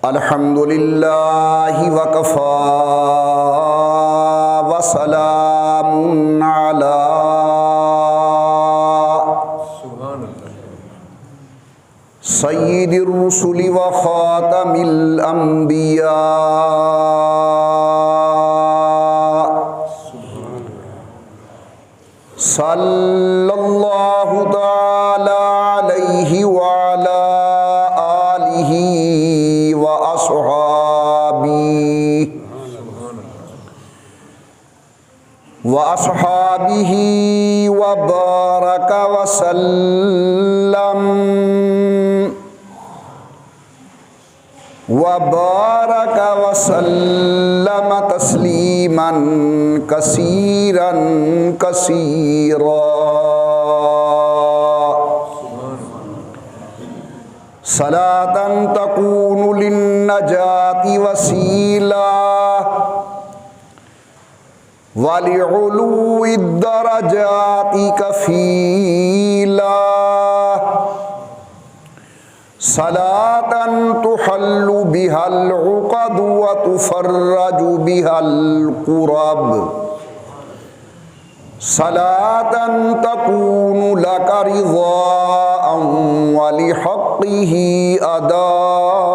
الحمد للہ وکفی وسلام علی سید الرسل وخاتم الانبیاء صلی اللہ تعالی علیہ وعلی آلہ وأصحابه وبارك وسلم تسليما كثيرا كثيرا صلاة تكون للنجاة وسيلة وَلِعُلُوِّ الدَّرَجَاتِ كَفِيلًا صلاة تحل بها العقد وتفرج بها الكرب صلاة تكون لك رضاء ولحقه أداء.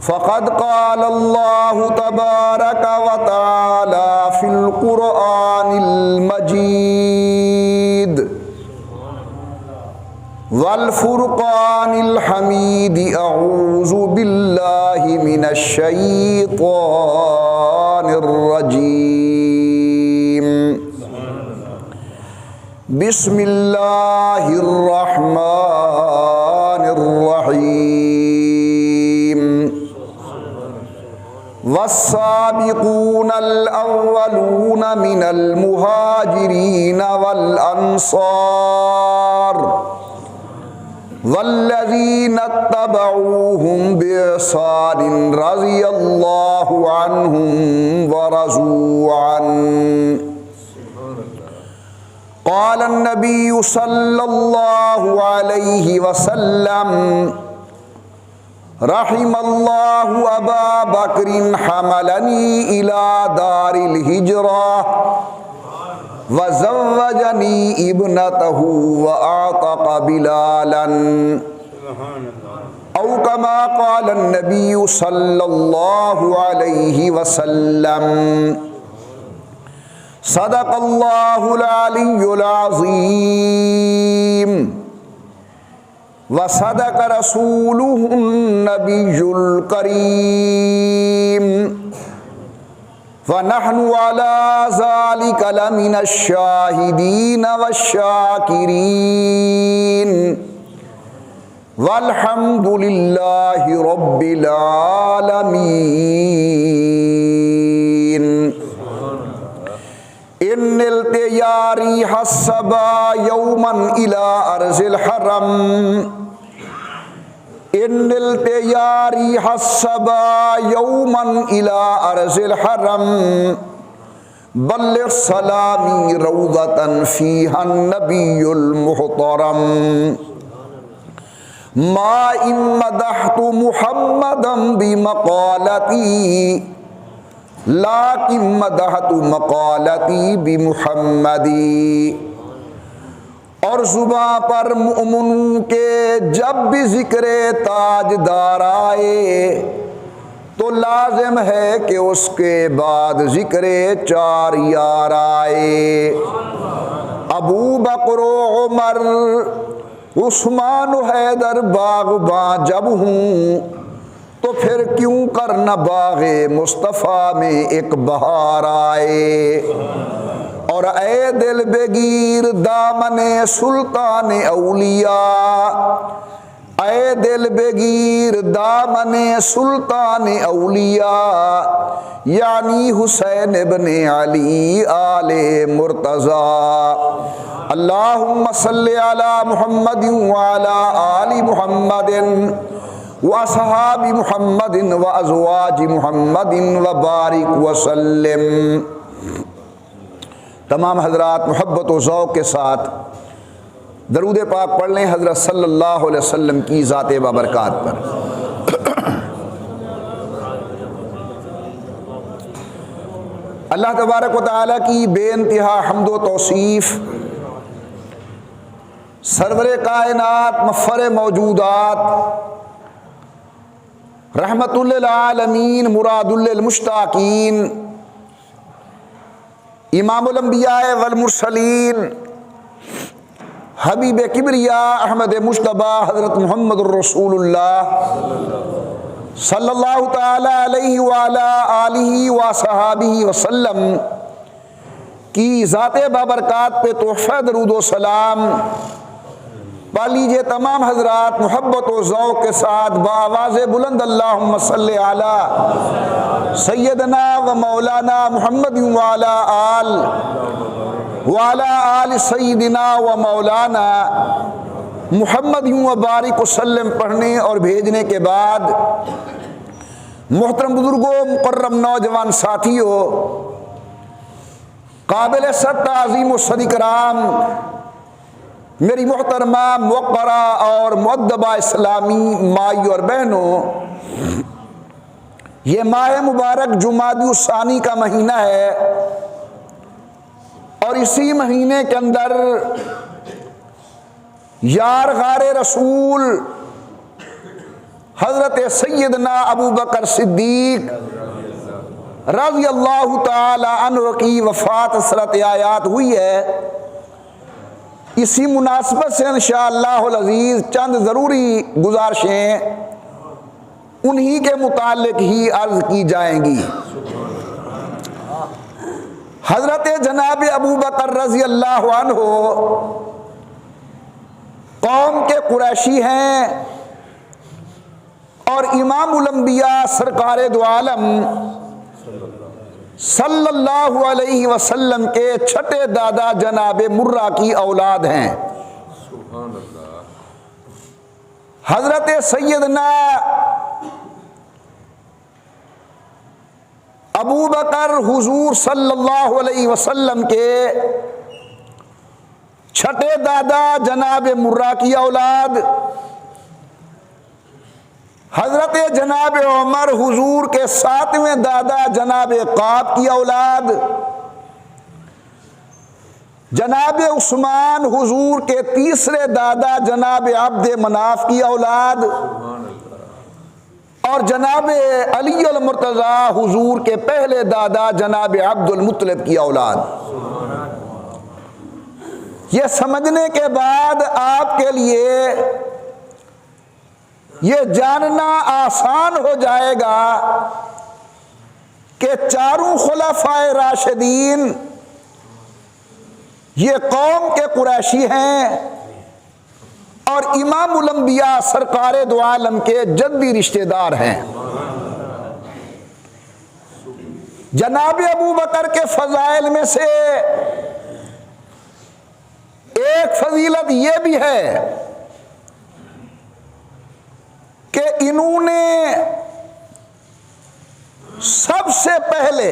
فقد قال الله تبارك وتعالى في القرآن المجيد والفرقان الحميد أعوذ بالله من الشيطان الرجيم بسم الله الرحمن الرحيم والسابقون الأولون من المهاجرين والأنصار والذين اتبعوهم بإحسان رضي الله عنهم ورضوا عنه. قال النبي صلى الله عليه وسلم رحم الله أبا بكر حملني إلى دار الهجرة وزوجني ابنته وأعتق بلالا أو كما قال النبي صلى الله عليه وسلم. صدق الله العلي العظيم وصدق رسوله النبي الكريم ونحن على ذلك لمن الشاهدين والشاكرين والحمد لله رب العالمين. إن نلت يا ريح الصبا يوما إلى أرض الحرم إن نلت يا ريح الصبا يوما إلى أرض الحرم بلغ سلامي روضة فيها النبي المحترم. ما إن مدحت محمدا بمقالتي لیکن مدحت مقالتی بمحمدی. اور زباں پر مؤمنوں کے جب بھی ذکر تاجدار آئے تو لازم ہے کہ اس کے بعد ذکر چار یار آئے. ابو بکر و عمر عثمان و حیدر باغباں جب ہوں تو پھر کیوں کرنا باغ مصطفیٰ میں ایک بہار آئے. اور اے دل بگیر دامن سلطان اولیاء اے دل بگیر دامن سلطان اولیاء یعنی حسین ابن علی آل مرتضیٰ. اللہم صلی علی محمد وعلی آل محمد وَأَصْحَابِ مُحَمَّدٍ وَأَزْوَاجِ مُحَمَّدٍ وَبَارِكْ وَسَلِّمْ. تمام حضرات محبت و ذوق کے ساتھ درود پاک پڑھ لیں حضرت صلی اللہ علیہ وسلم کی ذات بابرکات پر۔ اللہ تبارک و تعالیٰ کی بے انتہا حمد و توصیف، سرور کائنات مفخر موجودات، رحمت للعالمین مراد للمشتاقین، امام الانبیاء والمرسلین، حبیب کبریاء احمد مجتبی حضرت محمد الرسول اللہ صلی اللہ تعالی علیہ وعلا آلہ وصحابہ وسلم کی ذات بابرکات پہ تحفہ درود و سلام پا لیجئے تمام حضرات محبت و ذوق کے ساتھ بآواز بلند اللہم صلی علی سیدنا و مولانا محمد وعلا آل سیدنا و مولانا محمد و بارک وسلم پڑھنے اور بھیجنے کے بعد محترم بزرگوں، مکرم نوجوان ساتھیوں، قابل صد تعظیم و صد اکرام میری محترمہ موقرہ اور مؤدبہ اسلامی مائی اور بہنوں، یہ ماہ مبارک جمادی الثانی کا مہینہ ہے اور اسی مہینے کے اندر یار غار رسول حضرت سیدنا ابو بکر صدیق رضی اللہ تعالی عنہ کی وفات صورت آیات ہوئی ہے۔ اسی مناسبت سے انشاءاللہ العزیز چند ضروری گزارشیں انہی کے متعلق ہی عرض کی جائیں گی۔ حضرت جناب ابو بکر رضی اللہ عنہ قوم کے قریشی ہیں اور امام الانبیاء سرکار دو عالم صلی اللہ علیہ وسلم کے چھٹے دادا جناب مرہ کی اولاد ہیں۔ حضرت سیدنا ابو بکر حضور صلی اللہ علیہ وسلم کے چھٹے دادا جناب مرہ کی اولاد، حضرت جناب عمر حضور کے ساتویں دادا جناب قاب کی اولاد، جناب عثمان حضور کے تیسرے دادا جناب عبد مناف کی اولاد، اور جناب علی المرتضی حضور کے پہلے دادا جناب عبد المطلب کی اولاد۔ یہ سمجھنے کے بعد آپ کے لیے یہ جاننا آسان ہو جائے گا کہ چاروں خلفائے راشدین یہ قوم کے قریشی ہیں اور امام الانبیاء سرکار دو عالم کے جدی رشتہ دار ہیں۔ جناب ابو بکر کے فضائل میں سے ایک فضیلت یہ بھی ہے کہ انہوں نے سب سے پہلے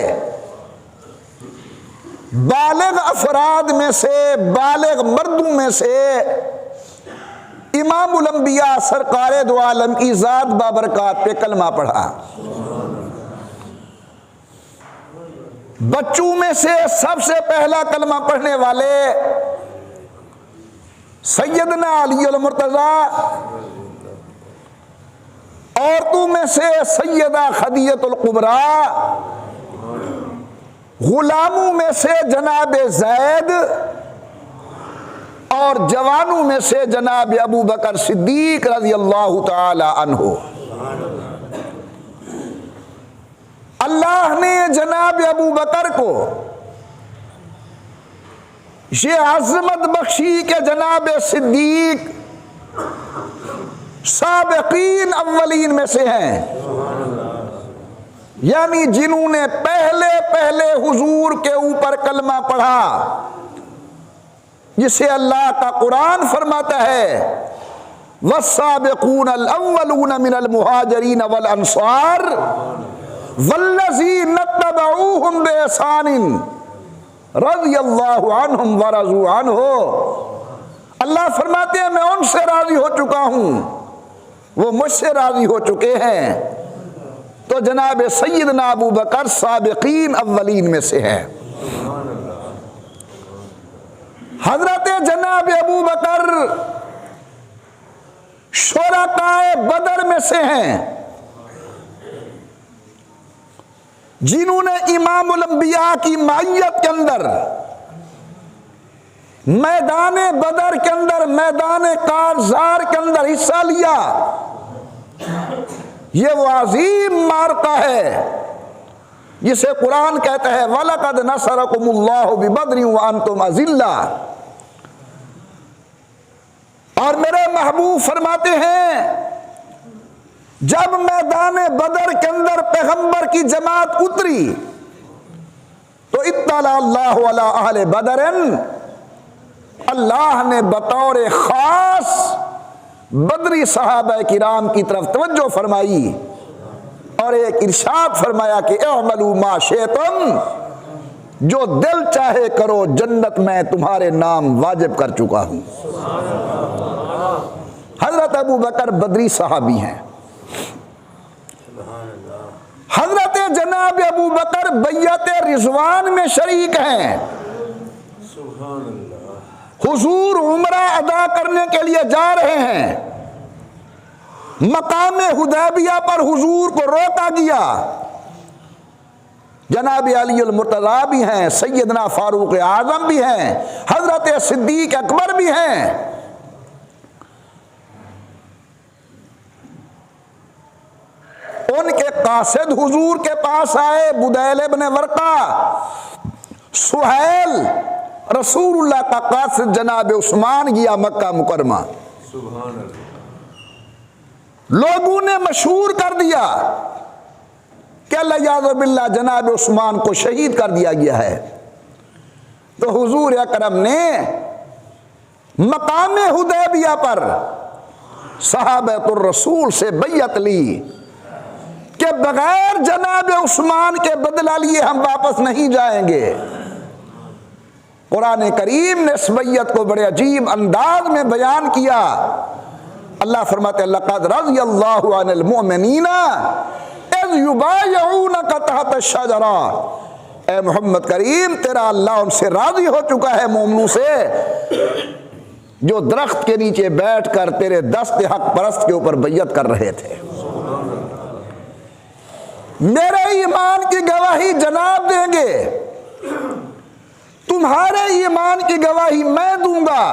بالغ افراد میں سے، بالغ مردوں میں سے امام الانبیاء سرکار دو عالم کی ذات بابرکات پہ کلمہ پڑھا۔ بچوں میں سے سب سے پہلا کلمہ پڑھنے والے سیدنا علی المرتضی، عورتوں میں سے سیدہ خدیجہ الکبریٰ، غلاموں میں سے جناب زید، اور جوانوں میں سے جناب ابو بکر صدیق رضی اللہ تعالی عنہ۔ اللہ نے جناب ابو بکر کو یہ عظمت بخشی کہ جناب صدیق سابقین اولین میں سے ہیں، یعنی جنہوں نے پہلے حضور کے اوپر کلمہ پڑھا، جسے اللہ کا قرآن فرماتا ہے والسابقون الاولون من المہاجرین والانصار والذین اتبعوہم بإحسان رضی اللہ عنہم ورضوا عنہ۔ اللہ فرماتے ہیں میں ان سے راضی ہو چکا ہوں، وہ مجھ سے راضی ہو چکے ہیں۔ تو جناب سیدنا ابو بکر سابقین اولین میں سے ہے۔ حضرت جناب ابو بکر شرکائے بدر میں سے ہیں، جنہوں نے امام الانبیاء کی معیت کے اندر میدان بدر کے اندر، میدان کارزار کے اندر حصہ لیا۔ یہ وہ عظیم معرکہ ہے جسے قرآن کہتا ہے وَلَقَدْ نَصَرَكُمُ اللَّهُ بِبَدْرٍ وَأَنْتُمْ أَذِلَّةٌ۔ اور میرے محبوب فرماتے ہیں جب میدان بدر کے اندر پیغمبر کی جماعت اتری تو اطلع اللہ علی اہل بدر، اللہ نے بطور خاص بدری صحابہ کرام کی طرف توجہ فرمائی اور ایک ارشاد فرمایا کہ اعملوا ما شئتم، جو دل چاہے کرو، جنت میں تمہارے نام واجب کر چکا ہوں۔ حضرت ابو بکر بدری صحابی ہیں۔ حضرت جناب ابو بکر بیعت رضوان میں شریک ہیں۔ حضور عمرہ ادا کرنے کے لیے جا رہے ہیں، مقام حدیبیہ پر حضور کو روکا گیا۔ جناب علی المرتضیٰ بھی ہیں، سیدنا فاروق اعظم بھی ہیں، حضرت صدیق اکبر بھی ہیں۔ ان کے قاصد حضور کے پاس آئے، بدیل ابن ورقہ، سہیل، رسول اللہ کا قاصد جناب عثمان گیا مکہ مکرمہ۔ سبحان اللہ۔ لوگوں نے مشہور کر دیا کہ اللہ باللہ جناب عثمان کو شہید کر دیا گیا ہے۔ تو حضور اکرم نے مقام حدیبیہ پر صحابہ الرسول سے بیعت لی کہ بغیر جناب عثمان کے بدلہ لیے ہم واپس نہیں جائیں گے۔ قرآن کریم نے اس بیعت کو بڑے عجیب انداز میں بیان کیا۔ اللہ فرماتے ہیں لقد رضی اللہ عن المؤمنین اذ یبایعونک تحت الشجرہ، اے محمد کریم تیرا اللہ ان سے راضی ہو چکا ہے، مومنوں سے، جو درخت کے نیچے بیٹھ کر تیرے دست حق پرست کے اوپر بیعت کر رہے تھے۔ میرے ایمان کی گواہی جناب دیں گے، تمہارے ایمان کی گواہی میں دوں گا،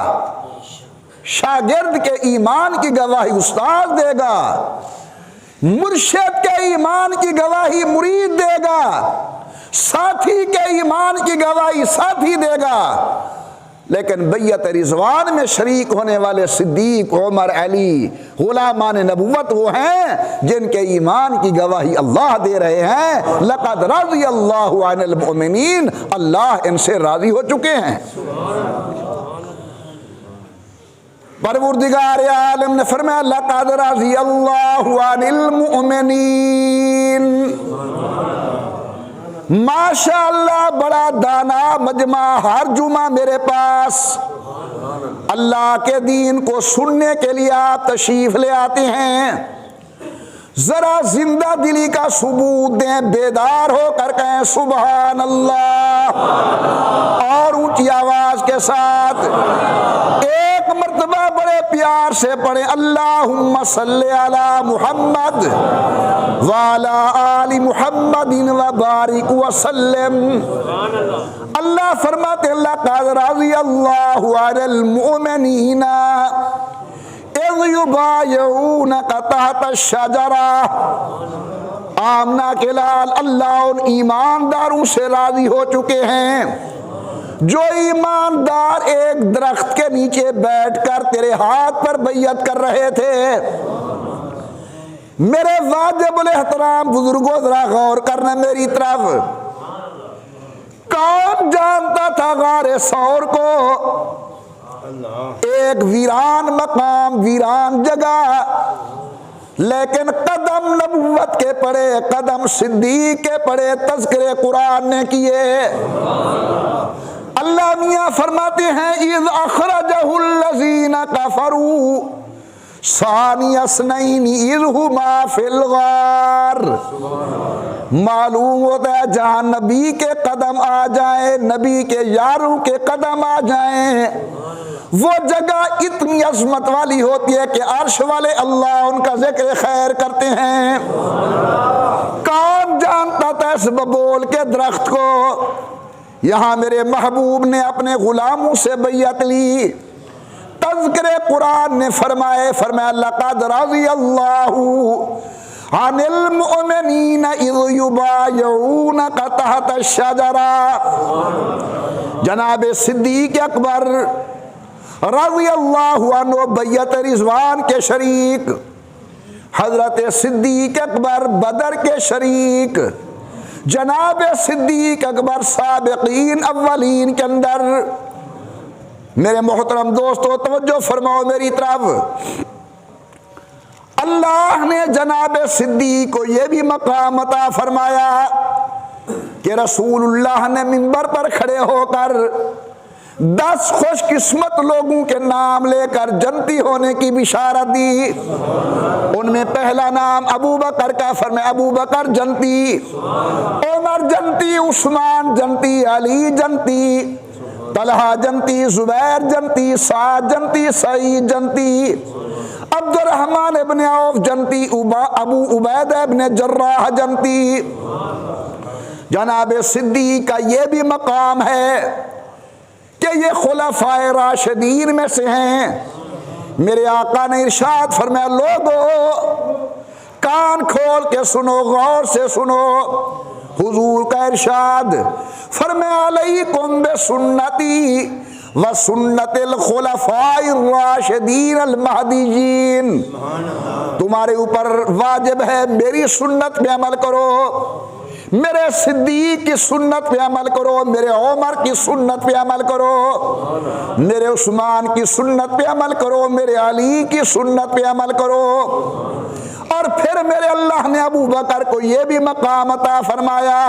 شاگرد کے ایمان کی گواہی استاد دے گا، مرشد کے ایمان کی گواہی مرید دے گا، ساتھی کے ایمان کی گواہی ساتھی دے گا۔ لیکن بیعت رضوان میں شریک ہونے والے صدیق، عمر، علی، غلامان نبوت وہ ہیں جن کے ایمان کی گواہی اللہ دے رہے ہیں۔ لقد رضی اللہ عن المؤمنین، اللہ ان سے راضی ہو چکے ہیں۔ پروردگار عالم نے فرمایا لقد رضی اللہ عن المؤمنین۔ ماشاء اللہ بڑا دانا مجمع ہر جمعہ میرے پاس اللہ کے دین کو سننے کے لیے آپ تشریف لے آتے ہیں، ذرا زندہ دلی کا ثبوت دیں، بیدار ہو کر کہیں سبحان اللہ، اور اونچی آواز کے ساتھ ایک مرتبہ بڑے پیار سے پڑھیں اللہم صلی علی محمد وعلی آل محمد وبارک وسلم۔ اللہ فرماتے ہیں لقد رضی اللہ عن المؤمنین اذ یبایعونک تحت الشجرہ۔ آمنہ کے لال اللہ ان ایمانداروں سے راضی ہو چکے ہیں جو ایماندار ایک درخت کے نیچے بیٹھ کر تیرے ہاتھ پر بیعت کر رہے تھے۔ میرے واجب الاحترام بزرگوں ذرا غور کرنا میری طرف، کون جانتا تھا غار ثور کو؟ ایک ویران مقام، ویران جگہ، لیکن قدم نبوت کے پڑے، قدم صدیق کے پڑے، تذکرے قرآن نے کیے۔ اللہ میاں فرماتے ہیں اذ اخرجہ الذین کفروا ثانی اثنین اذ ہما فی الغار۔ معلوم ہوتا ہے جہاں نبی کے قدم آ جائیں، نبی کے یاروں کے قدم آ جائیں، وہ جگہ اتنی عظمت والی ہوتی ہے کہ عرش والے اللہ ان کا ذکر خیر کرتے ہیں۔ کون جانتا تھا اس ببول کے درخت کو؟ یہاں میرے محبوب نے اپنے غلاموں سے بیعت لی۔ تذکر قرآن نے فرمایا لقد رضی اللہ عن المؤمنین اذ یبایعونک تحت الشجرہ۔ جناب صدیق اکبر رضی اللہ عنہ بیعت رضوان کے شریک، حضرت صدیق اکبر بدر کے شریک، جناب صدیق اکبر سابقین اولین کے اندر۔ میرے محترم دوستو توجہ فرماؤ میری طرف۔ اللہ نے جناب صدیق کو یہ بھی مقام عطا فرمایا کہ رسول اللہ نے منبر پر کھڑے ہو کر 10 خوش قسمت لوگوں کے نام لے کر جنتی ہونے کی بشارت دی۔ ان میں پہلا نام ابو بکر کا، فرمایا ابو بکر جنتی، عمر جنتی، عثمان جنتی، علی جنتی، طلحہ جنتی، زبیر جنتی، سعد جنتی، سعید جنتی، عبد الرحمن ابن عوف جنتی، ابو عبیدہ ابن جراح جنتی۔ جناب صدیق کا یہ بھی مقام ہے کہ یہ خلفائے راشدین میں سے ہیں۔ میرے آقا نے ارشاد فرمایا لوگو کان کھول کے سنو، غور سے سنو، حضور کا ارشاد فرمایا علیکم بسنتی وسنت الخلفاء الراشدین المہدیین، تمہارے اوپر واجب ہے میری سنت پہ عمل کرو، میرے صدیق کی سنت پہ عمل کرو، میرے عمر کی سنت پہ عمل کرو، میرے عثمان کی سنت پہ عمل کرو، میرے علی کی سنت پہ عمل کرو۔ اور پھر میرے اللہ نے ابو بکر کو یہ بھی مقام عطا فرمایا،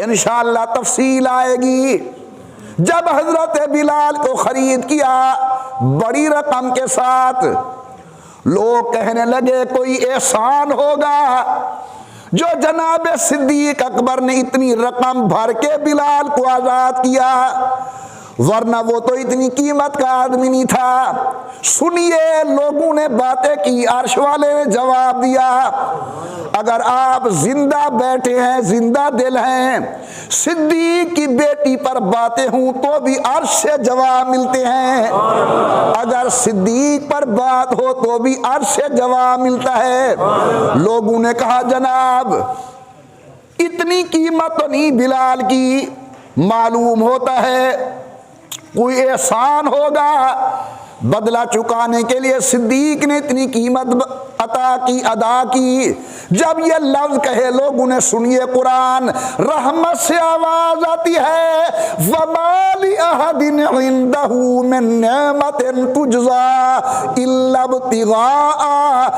انشاءاللہ تفصیل آئے گی۔ جب حضرت بلال کو خرید کیا بڑی رقم کے ساتھ، لوگ کہنے لگے کوئی احسان ہوگا جو جناب صدیق اکبر نے اتنی رقم بھر کے بلال کو آزاد کیا، ورنہ وہ تو اتنی قیمت کا آدمی نہیں تھا۔ سنیے لوگوں نے باتیں کی، عرش والے نے جواب دیا اگر آپ زندہ بیٹھے ہیں، زندہ دل ہیں، صدیق کی بیٹی پر باتیں ہوں تو بھی عرش سے جواب ملتے ہیں، اگر صدیق پر بات ہو تو بھی عرش سے جواب ملتا ہے۔ لوگوں نے کہا جناب اتنی قیمت تو نہیں بلال کی، معلوم ہوتا ہے کوئی احسان ہوگا، بدلہ چکانے کے لیے صدیق نے اتنی قیمت عطا کی، ادا کی۔ جب یہ لفظ کہے لوگوں نے سنیے قرآن، رحمت سے آواز آتی ہے وَمَا لِأَحَدٍ عِندَهُ مِن نِعْمَةٍ تُجْزَىٰ إِلَّا ابْتِغَاءَ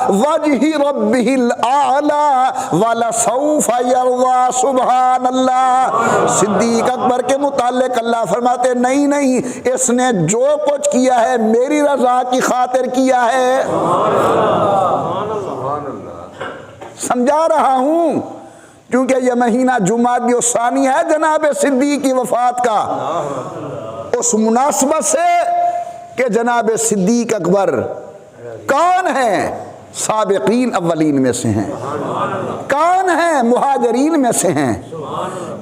وَجْهِ رَبِّهِ الْأَعْلَىٰ وَلَسَوْفَ يَرْضَىٰ۔ سبحان اللہ۔ صدیق اکبر کے متعلق اللہ فرماتے نہیں، اس نے جو کچھ کیا ہے میری رضا کی خاطر کیا ہے۔ سمجھا رہا ہوں کیونکہ یہ مہینہ جمادی الثانی ہے جناب صدیق کی وفات کا، اس مناسبت سے کہ جناب صدیق اکبر کون ہیں؟ سابقین اولین میں سے ہیں، کون ہیں؟ مہاجرین میں سے ہیں،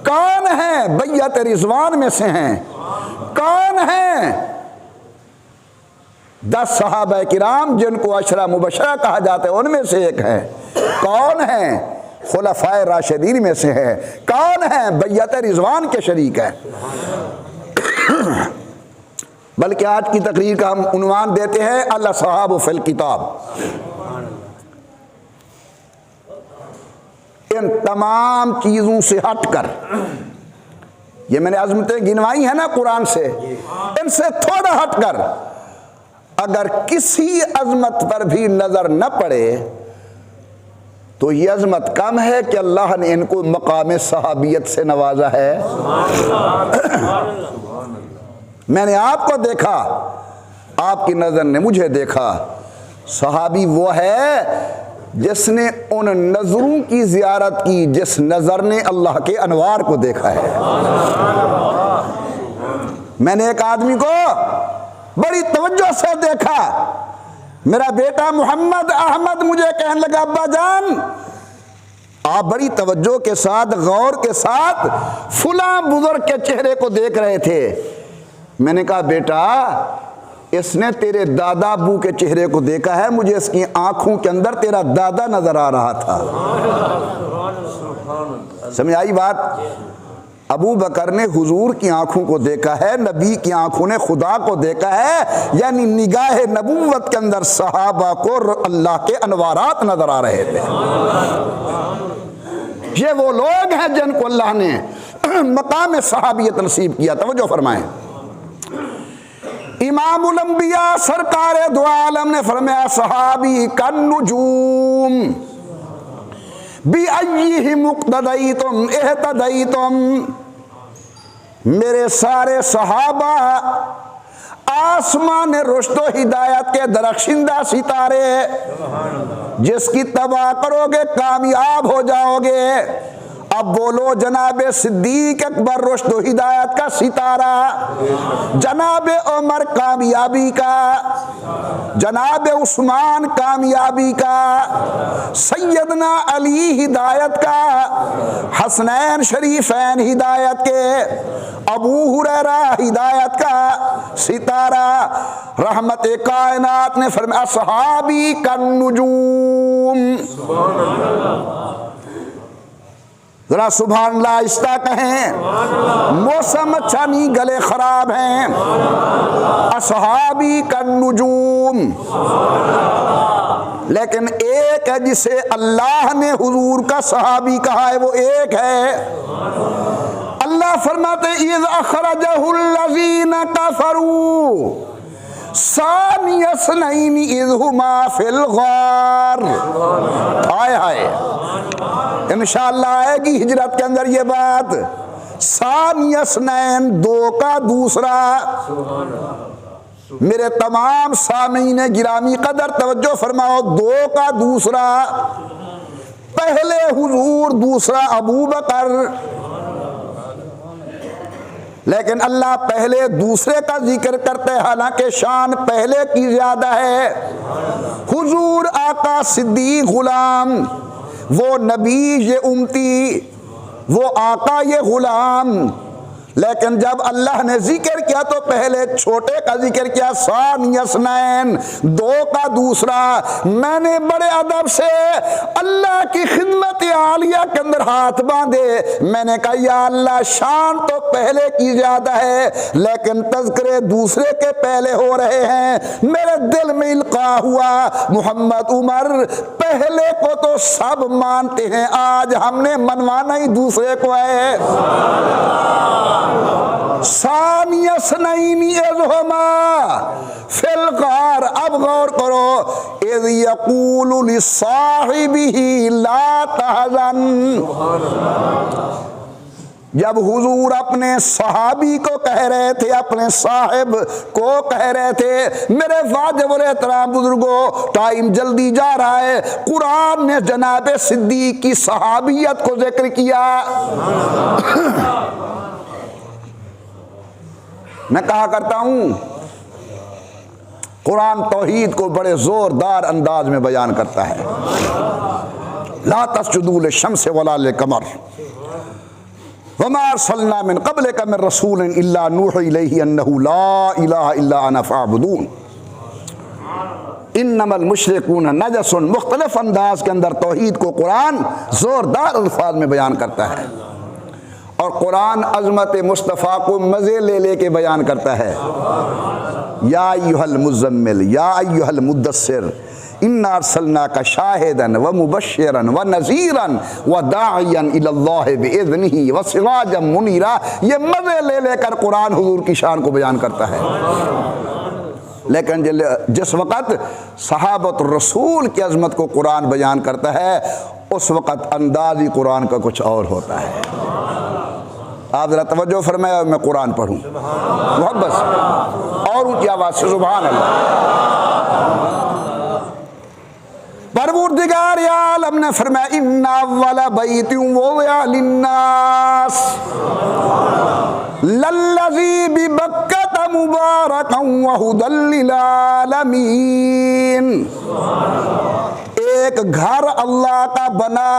کون ہیں؟ بیعت رضوان میں سے ہیں، کون ہیں؟ 10 صحابہ کرام جن کو عشرہ مبشرہ کہا جاتا ہے ان میں سے ایک ہے۔ کون ہیں؟ خلفائے راشدین میں سے ہے۔ کون ہیں؟ بیعت رضوان کے شریک ہیں۔ بلکہ آج کی تقریر کا ہم عنوان دیتے ہیں الاصحاب فی الکتاب۔ ان تمام چیزوں سے ہٹ کر، یہ میں نے عظمتیں گنوائی ہیں نا قرآن سے، ان سے تھوڑا ہٹ کر اگر کسی عظمت پر بھی نظر نہ پڑے تو یہ عظمت کم ہے کہ اللہ نے ان کو مقام صحابیت سے نوازا ہے۔ میں نے آپ کو دیکھا، آپ کی نظر نے مجھے دیکھا۔ صحابی وہ ہے جس نے ان نظروں کی زیارت کی جس نظر نے اللہ کے انوار کو دیکھا ہے۔ میں نے ایک آدمی کو بڑی توجہ سے دیکھا، میرا بیٹا محمد احمد مجھے کہنے لگا ابا جان آپ بڑی توجہ کے ساتھ غور کے ساتھ فلاں بزرگ کے چہرے کو دیکھ رہے تھے۔ میں نے کہا بیٹا اس نے تیرے دادا ابو کے چہرے کو دیکھا ہے، مجھے اس کی آنکھوں کے اندر تیرا دادا نظر آ رہا تھا۔ سمجھ آئی بات؟ ابو بکر نے حضور کی آنکھوں کو دیکھا ہے، نبی کی آنکھوں نے خدا کو دیکھا ہے، یعنی نگاہ نبوت کے اندر صحابہ کو اللہ کے انوارات نظر آ رہے تھے۔ یہ وہ لوگ ہیں جن کو اللہ نے مقام صحابیت نصیب کیا۔ توجہ فرمائیں، امام الانبیاء سرکار دو عالم نے فرمایا صحابی کالنجوم بِأَيِّهِمْ اقْتَدَيْتُمْ اهْتَدَيْتُمْ، میرے سارے صحابہ آسمان رشد و ہدایت کے درخشندہ ستارے، جس کی تباہ کرو گے کامیاب ہو جاؤ گے۔ اب بولو جناب صدیق اکبر رشد و ہدایت کا ستارہ، جناب عمر کامیابی کا، جناب عثمان کامیابی کا، سیدنا علی ہدایت کا، حسنین شریفین ہدایت کے، ابو ہریرہ ہدایت کا ستارہ، رحمت کائنات نے فرمایا اصحابی کالنجوم۔ ذرا سبحان اللہ آہستہ کہیں، موسم اچھا نہیں گلے خراب ہیں۔ اصحابی کالنجوم، لیکن ایک ہے جسے اللہ نے حضور کا صحابی کہا ہے، وہ ایک ہے۔ اللہ فرماتے اذ اخرجہ الذین کفروا ثانی اثنین اذ ہما فی الغار۔ آئے ہائے، انشاءاللہ آئے گی ہجرت کے اندر یہ بات، ثانی اثنین دو کا دوسرا۔ میرے تمام سامعین گرامی قدر توجہ فرماؤ، دو کا دوسرا، پہلے حضور دوسرا ابو بکر، لیکن اللہ پہلے دوسرے کا ذکر کرتے ہیں، حالانکہ شان پہلے کی زیادہ ہے۔ حضور آقا صدیق غلام، وہ نبی یہ امتی، وہ آقا یہ غلام، لیکن جب اللہ نے ذکر کیا تو پہلے چھوٹے کا ذکر کیا، ثانی اثنین دو کا دوسرا۔ میں نے بڑے ادب سے اللہ کی خدمت عالیہ کے اندر ہاتھ باندھے، میں نے کہا یا اللہ شان تو پہلے کی زیادہ ہے لیکن تذکرے دوسرے کے پہلے ہو رہے ہیں۔ میرے دل میں القاء ہوا محمد عمر پہلے کو تو سب مانتے ہیں، آج ہم نے منوانا ہی دوسرے کو ہے۔ ثانی اثنین اذ ہما فی الغار، اب غور کرو، اذ یقول لصاحبہ لا تحزن، جب حضور اپنے صحابی کو کہہ رہے تھے، اپنے صاحب کو کہہ رہے تھے۔ میرے واجب الاحترام بزرگوں، ٹائم جلدی جا رہا ہے، قرآن نے جناب صدیق کی صحابیت کو ذکر کیا۔ میں کہا کرتا ہوں قرآن توحید کو بڑے زوردار انداز میں بیان کرتا ہے۔ لا تسجدوا للشمس ولا للقمر وما ارسلنا من قبلک من رسول الا نوحی الیہ انہ لا الہ الا انا فاعبدون انما المشرکون نجس۔ مختلف انداز کے اندر توحید کو قرآن زوردار الفاظ میں بیان کرتا ہے، اور قرآن عظمت مصطفیٰ کو مزے لے لے کے بیان کرتا ہے۔ یا ایھا المزمل یا ایھا المدثر انا ارسلناک شاہدا ومبشرا ونذیرا وداعیا الی اللہ باذنہ وسراجا منیرا۔ یہ مزے لے لے کر قرآن حضور کی شان کو بیان کرتا ہے، لیکن جس وقت صحابۃ الرسول کی عظمت کو قرآن بیان کرتا ہے اس وقت انداز ہی قرآن کا کچھ اور ہوتا ہے۔ آپ ذرا توجہ فرمائے، میں قرآن پڑھوں محبت سے۔ اور اونچی آواز سے سبحان اللہ۔ پروردگار عالم نے فرمایا ان اول بیت وضع للناس للذی ببکۃ مبارکا وہدی للعالمین۔ ایک گھر اللہ کا بنا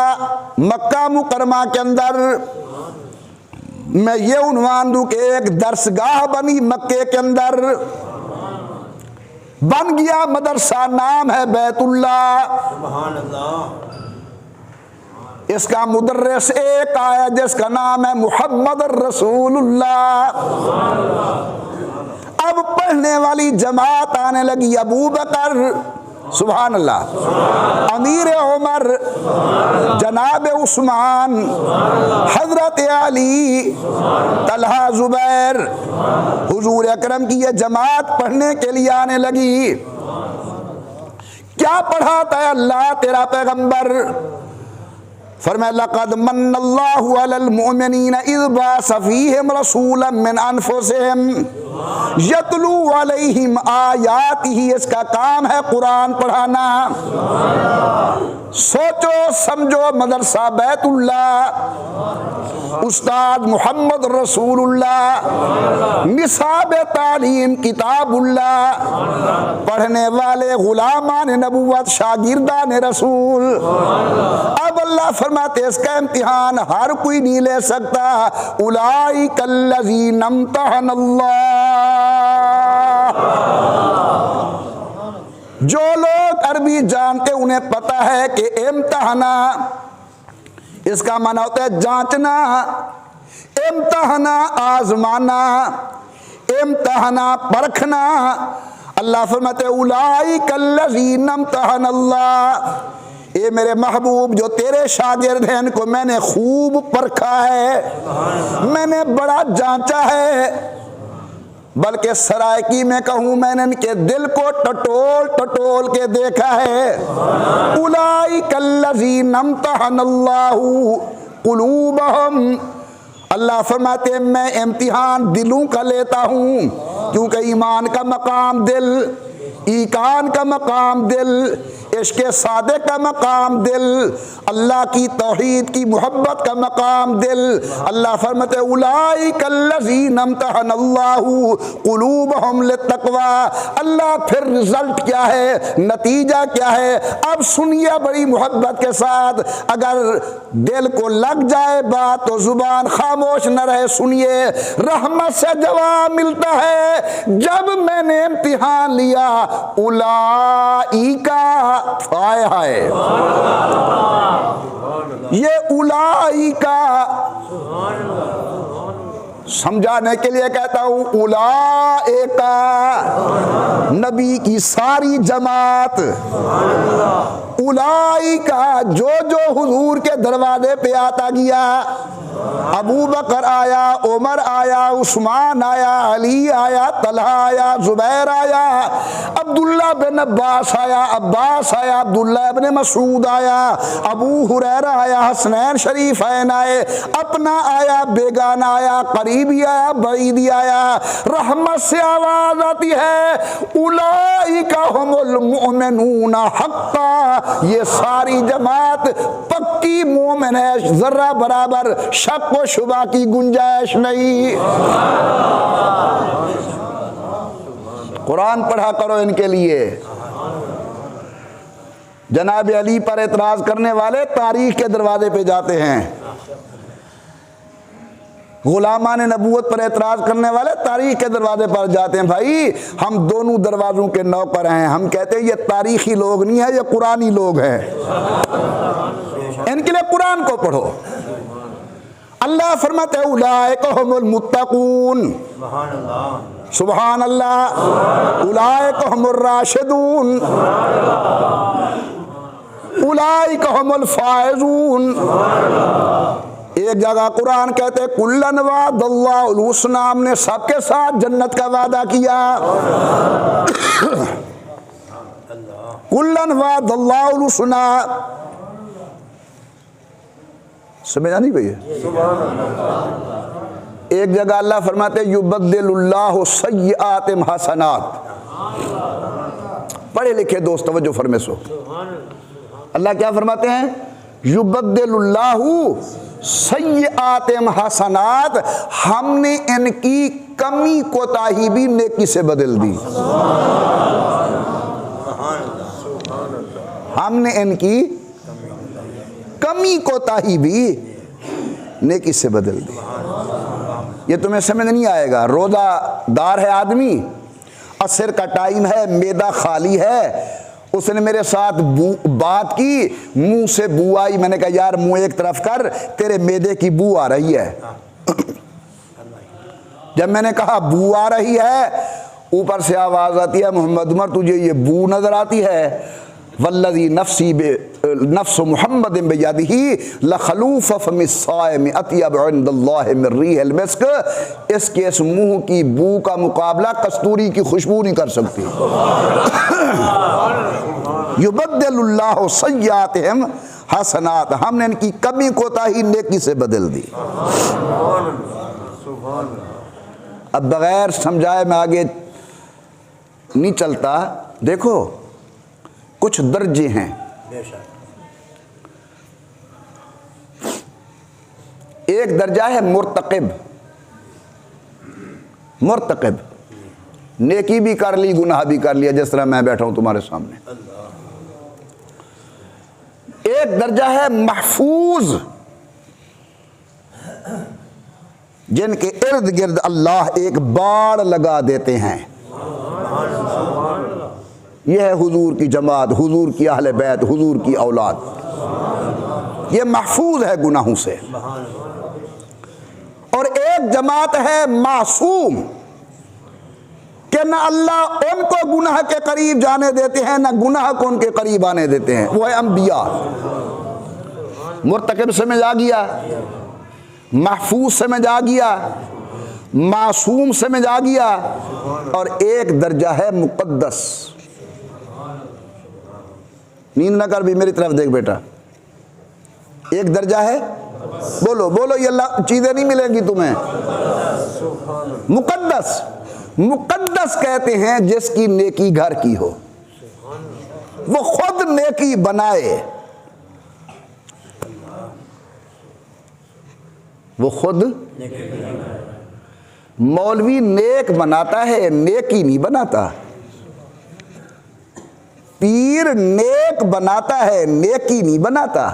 مکہ مکرمہ کے اندر، میں یہ عنوان دوں کہ ایک درسگاہ بنی مکے کے اندر، بن گیا مدرسہ، نام ہے بیت اللہ۔ سبحان اللہ۔ اس کا مدرس ایک آیا جس کا نام ہے محمد رسول اللہ۔ اب پڑھنے والی جماعت آنے لگی، ابو بکر سبحان اللہ، امیر عمر، جناب عثمان، حضرت علی، طلحہ، زبیر، حضور اکرم کی یہ جماعت پڑھنے کے لیے آنے لگی۔ کیا پڑھاتا ہے اللہ تیرا پیغمبر؟ فرمایا لقد من اللہ علی المؤمنین اذ بعث فیہم رسولا من انفسہم یتلو علیہم آیاتہ۔ اس کا کام ہے قرآن پڑھانا۔ سوچو سمجھو، مدرسہ بیت اللہ، استاد محمد رسول اللہ، نصاب تعلیم کتاب اللہ، پڑھنے والے غلامان نبوت، شاگردان رسول۔ اب اللہ فرماتے اس کا امتحان ہر کوئی نہیں لے سکتا۔ اولئک الذین امتحن اللہ۔ جو لوگ عربی جانتے انہیں پتا ہے کہ امتحانا اس کا معنی ہوتا ہے جانچنا، امتحانا آزمانا، امتحانا پرکھنا۔ اللہ فرماتے اولئک الذین امتحن اللہ، اے میرے محبوب جو تیرے شاگرد ہیں ان کو میں نے خوب پرکھا ہے، میں نے بڑا جانچا ہے، بلکہ سرائکی میں کہوں میں نے ان کے دل کو ٹٹول ٹٹول کے دیکھا ہے۔ اولئک الذین امتحن اللہ قلوبہم، اللہ فرماتے ہیں میں امتحان دلوں کا لیتا ہوں، کیونکہ ایمان کا مقام دل، ایقان کا مقام دل، عشق صادق کا مقام دل، اللہ کی توحید کی محبت کا مقام دل۔ اللہ فرماتے اولئک الذین امتحن اللہ قلوبہم للتقوی۔ اللہ پھر رزلٹ کیا ہے، نتیجہ کیا ہے؟ اب سنیے بڑی محبت کے ساتھ، اگر دل کو لگ جائے بات تو زبان خاموش نہ رہے، سنیے۔ رحمت سے جواب ملتا ہے جب میں نے امتحان لیا، اولئک، آئے ہائے، یہ اولئک سمجھانے کے لیے کہتا ہوں، اولئک نبی کی ساری جماعت، اولئک جو حضور کے دروازے پہ آتا گیا، ابو بکر آیا، عمر آیا، عثمان آیا، علی آیا، طلحہ آیا، زبیر آیا، عبداللہ بن عباس آیا، عبداللہ بن مسعود آیا، ابو ہریرہ آیا، حسنین شریفین آئے، اپنا آیا، بیگانہ آیا، قریبی آیا، بعیدی آیا۔ رحمت سے آواز آتی ہے اولئک ہم المؤمنون حقا، یہ ساری جماعت پکی مومن ہے، ذرہ برابر شک و شبہ کی گنجائش نہیں۔ قرآن پڑھا کرو ان کے لیے۔ جناب علی پر اعتراض کرنے والے تاریخ کے دروازے پہ جاتے ہیں، غلامان نبوت پر اعتراض کرنے والے تاریخ کے دروازے پر جاتے ہیں۔ بھائی ہم دونوں دروازوں کے نوکر ہیں، ہم کہتے ہیں یہ تاریخی لوگ نہیں ہیں، یہ قرآنی لوگ ہیں، ان کے لیے قرآن کو پڑھو۔ اللہ فرماتے ہیں اولئک هم المتقون، سبحان اللہ، اولئک هم الراشدون، اولئک هم الفائزون۔ ایک جگہ قرآن کہتے ہیں کلن وعد اللہ الحسنی، ہم نے سب کے ساتھ جنت کا وعدہ کیا۔ کلن وعد اللہ الحسنی، سمجھا نہیں بھئی؟ ایک جگہ اللہ فرماتے ہیں یبدل اللہ سیئات حسنات. پڑھے لکھے دوست توجہ فرمے سو. اللہ کیا فرماتے ہیں؟ یبدل اللہ سیئات حسنات، ہم نے ان کی کمی کوتاہی بھی نیکی سے بدل دی. ہم نے ان کی کمی کوتاہی بھی نیکی سے بدل دی. یہ تمہیں سمجھ نہیں آئے گا. روزہ دار ہے آدمی، عصر کا ٹائم ہے، معدہ خالی ہے، اس نے میرے ساتھ بات کی، منہ سے بو آئی، میں نے کہا یار منہ ایک طرف کر، تیرے معدے کی بو آ رہی ہے. جب میں نے کہا بو آ رہی ہے، اوپر سے آواز آتی ہے محمد عمر تجھے یہ بو نظر آتی ہے؟ والذی نفس محمد بیدہ لخلوف فم الصائم اطیب عند اللہ من ریح المسک. اس کے اس منہ کی بو کا مقابلہ کستوری کی خوشبو نہیں کر سکتی. یبدل اللہ سیئاتہم حسنات، ہم نے ان کی کمی کوتاہی نیکی سے بدل دی. اب بغیر سمجھائے میں آگے نہیں چلتا. دیکھو کچھ درجے ہیں. ایک درجہ ہے مرتقب. مرتقب نیکی بھی کر لی گناہ بھی کر لیا، جس طرح میں بیٹھا ہوں تمہارے سامنے. ایک درجہ ہے محفوظ، جن کے ارد گرد اللہ ایک باڑ لگا دیتے ہیں. یہ ہے حضور کی جماعت، حضور کی اہل بیت، حضور کی اولاد. یہ محفوظ ہے گناہوں سے. اور ایک جماعت ہے معصوم، کہ نہ اللہ ان کو گناہ کے قریب جانے دیتے ہیں، نہ گناہ کو ان کے قریب آنے دیتے ہیں. وہ ہے انبیاء. مرتکب سمجھ آ گیا، محفوظ سمجھ آ گیا، معصوم سمجھ آ گیا. اور ایک درجہ ہے مقدس. نیند نہ کر بھی میری طرف دیکھ بیٹا. ایک درجہ ہے، بولو بولو، یہ اللہ چیزیں نہیں ملیں گی تمہیں. مقدس. مقدس کہتے ہیں جس کی نیکی گھر کی ہو، وہ خود نیکی بنائے، وہ خود. مولوی نیک بناتا ہے، نیکی نہیں بناتا. پیر نیک بناتا ہے، نیکی نہیں بناتا.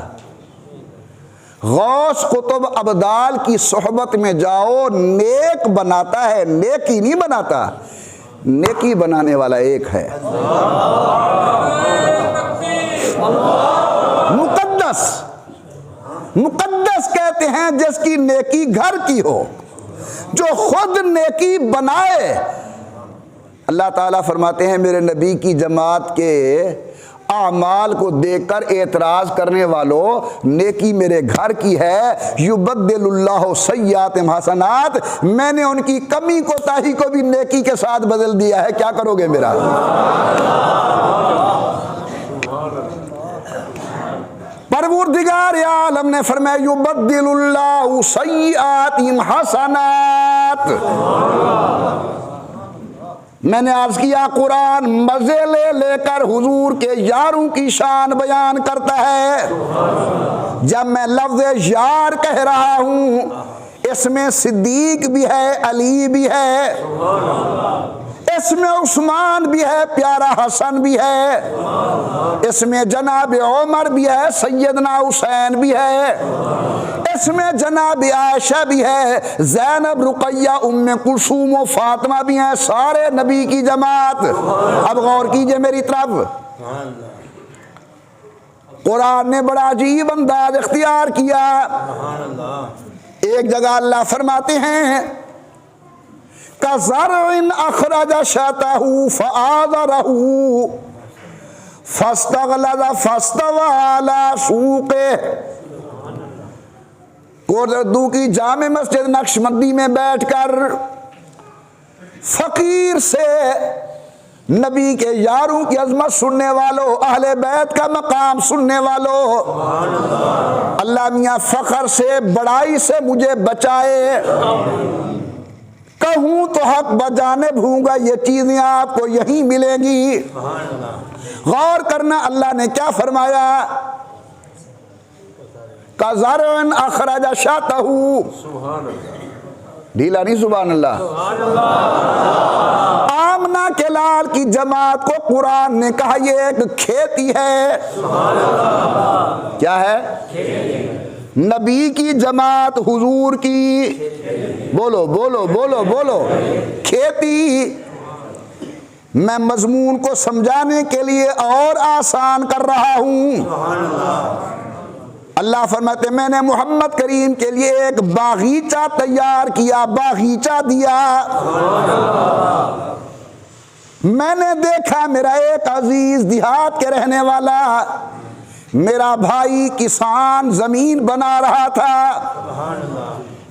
غوث قطب ابدال کی صحبت میں جاؤ، نیک بناتا ہے، نیکی نہیں بناتا. نیکی بنانے والا ایک ہے. مقدس. مقدس کہتے ہیں جس کی نیکی گھر کی ہو، جو خود نیکی بنائے. اللہ تعالیٰ فرماتے ہیں میرے نبی کی جماعت کے اعمال کو دیکھ کر اعتراض کرنے والوں، نیکی میرے گھر کی ہے. یبدل اللہ سیئات حسنات، میں نے ان کی کمی کوتاہی کو بھی نیکی کے ساتھ بدل دیا ہے. کیا کرو گے میرا؟ پروردگار عالم نے فرمایا یبدل اللہ سیئات حسنات. میں نے عرض کیا قرآن مزے لے لے کر حضور کے یاروں کی شان بیان کرتا ہے. جب میں لفظ یار کہہ رہا ہوں، اس میں صدیق بھی ہے، علی بھی ہے، اس میں عثمان بھی ہے، پیارا حسن بھی ہے، اس میں جناب عمر بھی ہے، سیدنا حسین بھی ہے، اس میں جناب عائشہ بھی ہے، زینب، رقیہ، ام کلثوم و فاطمہ بھی ہیں. سارے نبی کی جماعت. اب غور کیجئے میری طرف. قرآن نے بڑا عجیب انداز اختیار کیا. ایک جگہ اللہ فرماتے ہیں كَزَرْعٍ أَخْرَجَ شَطَأَهُ فَآزَرَهُ فَاسْتَغْلَظَ فَاسْتَوَىٰ عَلَىٰ سُوقِهِ. اردو کی جامع مسجد نقشبندی میں بیٹھ کر فقیر سے نبی کے یاروں کی عظمت سننے والوں، اہل بیت کا مقام سننے والوں، اللہ میاں فخر سے بڑائی سے مجھے بچائے۔ کہوں تو حق بجانب ہوں گا، یہ چیزیں آپ کو یہیں ملیں گی۔ غور کرنا اللہ نے کیا فرمایا، کَزَرْعٍ أَخْرَجَ شَطْأَهُ، ڈھیلا نہیں سبحان اللہ۔ آمنہ کے لال کی جماعت کو قرآن نے کہا یہ ایک کھیتی ہے۔ کیا ہے؟ نبی کی جماعت حضور کی، بولو بولو بولو بولو، کھیتی۔ میں مضمون کو سمجھانے کے لیے اور آسان کر رہا ہوں۔ اللہ فرماتے میں نے محمد کریم کے لیے ایک باغیچہ تیار کیا، باغیچہ دیا۔ میں نے دیکھا میرا ایک عزیز دیہات کے رہنے والا میرا بھائی کسان زمین بنا رہا تھا۔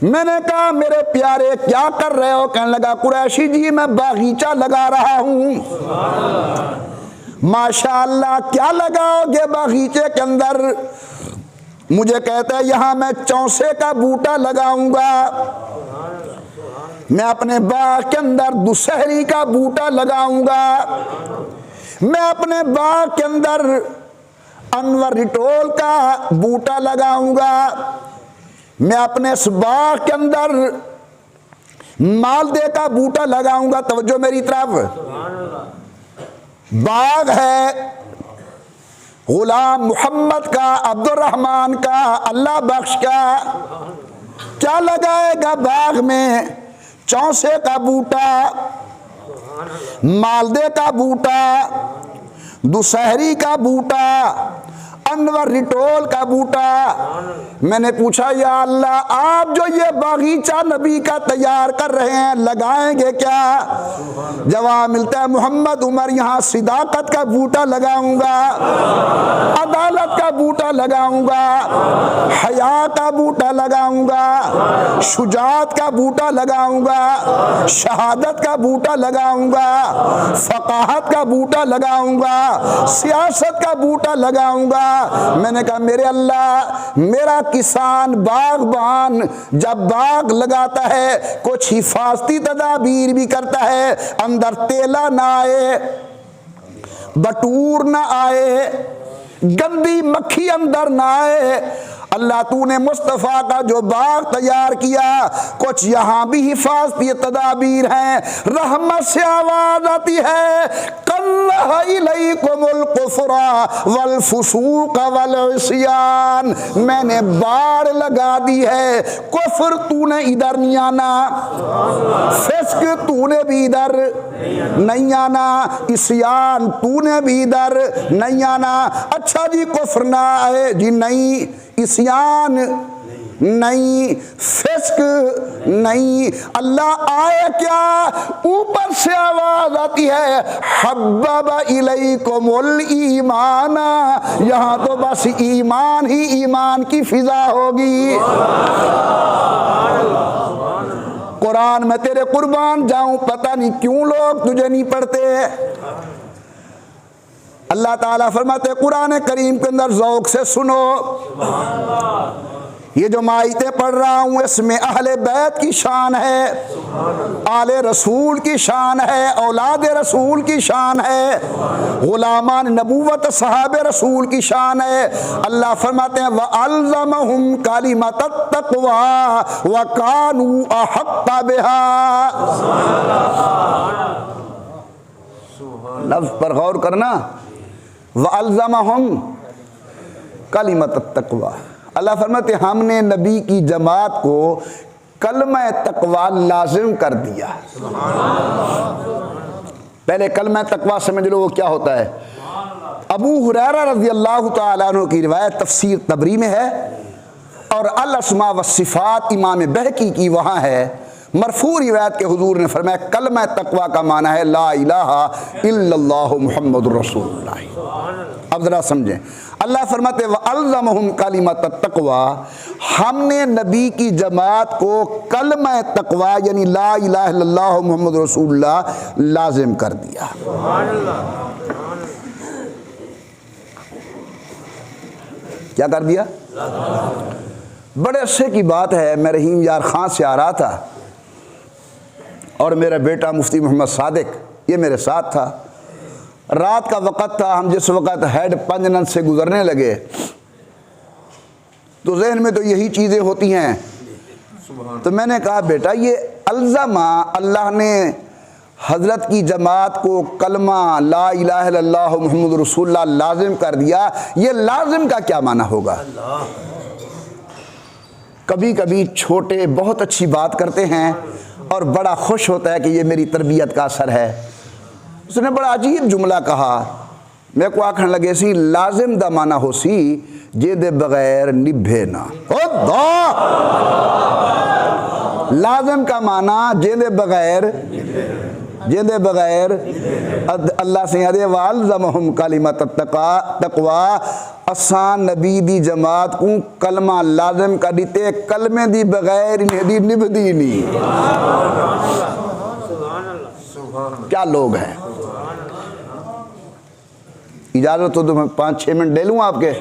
میں نے کہا میرے پیارے کیا کر رہے ہو؟ کہنے لگا قریشی جی میں باغیچہ لگا رہا ہوں۔ ماشاءاللہ کیا لگاؤ گے باغیچے کے اندر؟ مجھے کہتا ہے یہاں میں چونسے کا بوٹا لگاؤں گا، میں اپنے باغ کے اندر دسہری کا بوٹا لگاؤں گا، میں اپنے باغ کے اندر انور رٹول کا بوٹا لگاؤں گا، میں اپنے اس باغ کے اندر مالدے کا بوٹا لگاؤں گا۔ توجہ میری طرف، باغ ہے غلام محمد کا، عبد الرحمن کا، اللہ بخش کا، کیا لگائے گا باغ میں؟ چونسے کا بوٹا، مالدے کا بوٹا، دسہری کا بوٹا، انور رٹول کا بوٹا۔ میں نے پوچھا یا اللہ آپ جو یہ باغیچہ نبی کا تیار کر رہے ہیں لگائیں گے کیا؟ جواب ملتا ہے محمد عمر یہاں صداقت کا بوٹا لگاؤں گا، عدالت کا بوٹا لگاؤں گا، حیا کا بوٹا لگاؤں گا، شجاعت کا بوٹا لگاؤں گا، شہادت کا بوٹا لگاؤں گا، فقاہت کا بوٹا لگاؤں گا، سیاست کا بوٹا لگاؤں گا۔ میں نے کہا میرے اللہ، میرا کسان باغبان جب باغ لگاتا ہے کچھ حفاظتی تدابیر بھی کرتا ہے، اندر تیلا نہ آئے، بٹور نہ آئے، گندی مکھی اندر نہ آئے۔ اللہ تو نے مصطفیٰ کا جو باغ تیار کیا کچھ یہاں بھی حفاظتی تدابیر ہیں۔ رحمت سے آواز آتی ہے کَلَّهَ إِلَيْكُمُ الْكُفْرَ وَالْفُسُوقَ وَالْعِصْيَانَ، میں نے باڑ لگا دی ہے، کفر تو نے ادھر نہیں آنا، فسق تو نے بھی ادھر نہیں آنا، عصیان تو نے بھی ادھر نہیں آنا۔ اچھا جی کفر نہ آئے جی نہیں، عصیان نہیں، فسق نہیں، اللہ آئے کیا؟ اوپر سے آواز آتی ہے حبب الیکم الایمان، یہاں تو بس ایمان ہی ایمان کی فضا ہوگی۔ قرآن میں تیرے قربان جاؤں پتہ نہیں کیوں لوگ تجھے نہیں پڑھتے۔ اللہ تعالیٰ فرماتے قرآن کریم کے اندر ذوق سے سنو، یہ جو میں آیتیں پڑھ رہا ہوں اس میں اہل بیت کی شان ہے، آل رسول کی شان ہے، اولاد رسول کی شان ہے، غلامان نبوت صحاب رسول کی شان ہے۔ اللہ فرماتے ہیں وَأَلْزَمَهُمْ كَلِمَةَ التَّقْوَى وَكَانُوا أَحَقَّ بِهَا۔ لفظ پر غور کرنا، وَأَلْزَمَهُمْ كَلِمَةَ التَّقْوَى، اللہ فرماتے ہم نے نبی کی جماعت کو کلمہ تقوی لازم کر دیا۔ پہلے کلمہ تقوی سمجھ لو وہ کیا ہوتا ہے۔ ابو ہریرہ رضی اللہ تعالیٰ عنہ کی روایت تفسیر طبری میں ہے، اور الاسماء والصفات امام بہقی کی وہاں ہے۔ مرفوع روایت کے حضور نے فرمایا کلمہ تقوی کا معنی ہے لا الہ الا اللہ محمد رسول اللہ۔ اب ذرا سمجھیں، اللہ فرماتے وَأَلْزَمَهُمْ كَلِمَةَ التَّقْوَى، ہم نے نبی کی جماعت کو کلمہ تقوی یعنی لا الہ الا اللہ محمد رسول اللہ لازم کر دیا۔ کیا کر دیا؟ بڑے عرصے کی بات ہے، میں رحیم یار خان سے آ رہا تھا اور میرا بیٹا مفتی محمد صادق یہ میرے ساتھ تھا۔ رات کا وقت تھا، ہم جس وقت ہیڈ پنجنن سے گزرنے لگے تو ذہن میں تو یہی چیزیں ہوتی ہیں، تو میں نے کہا بیٹا یہ الزمہ اللہ نے حضرت کی جماعت کو کلمہ لا الہ الا اللہ محمد رسول اللہ لازم کر دیا، یہ لازم کا کیا معنی ہوگا؟ کبھی کبھی چھوٹے بہت اچھی بات کرتے ہیں اور بڑا خوش ہوتا ہے کہ یہ میری تربیت کا اثر ہے۔ اس نے بڑا عجیب جملہ کہا، میں کو آکھن لگے سی لازم دا معنی ہو سی جے دے بغیر نبھے نا، لازم کا معنی جے دے بغیر اللہ سے یادے وَأَلْزَمَهُمْ كَلِمَةَ التَّقْوَى، اسان نبی دی جماعت کو کلمہ لازم کر دیتے، کلمے دی بغیر انہیں نبھ دی نہیں۔ کیا لوگ ہیں! اجازت تو میں 5-6 منٹ لے لوں آپ کے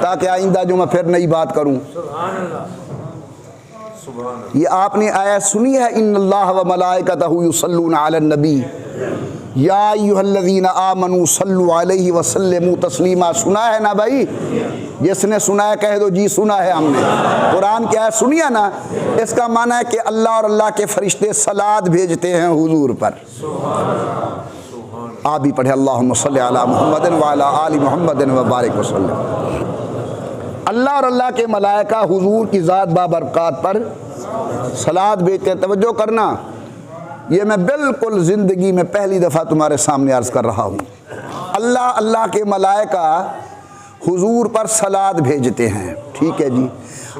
تاکہ آئندہ جو میں پھر نئی بات کروں۔ یہ آپ نے آیت سنی ہے ان اللہ و ملائکتہ یصلون علی النبی یا ایھا الذین آمنوا صلوا علیہ وسلموا تسلیما، سنا ہے نا بھائی؟ جس نے سنا ہے کہہ دو جی سنا ہے ہم نے۔ قرآن کی آیت سنی ہے نا؟ اس کا معنی ہے کہ اللہ اور اللہ کے فرشتے صلوات بھیجتے ہیں حضور پر۔ آپ بھی پڑھے اللہم صلی علی محمد وعلی آل محمد وبارک وسلم۔ اللہ اور اللہ کے ملائکہ حضور کی ذات بابرکات پر صلوات بھیجتے ہیں۔ توجہ کرنا، یہ میں بالکل زندگی میں پہلی دفعہ تمہارے سامنے عرض کر رہا ہوں۔ اللہ کے ملائکہ حضور پر صلوات بھیجتے ہیں، ٹھیک ہے جی۔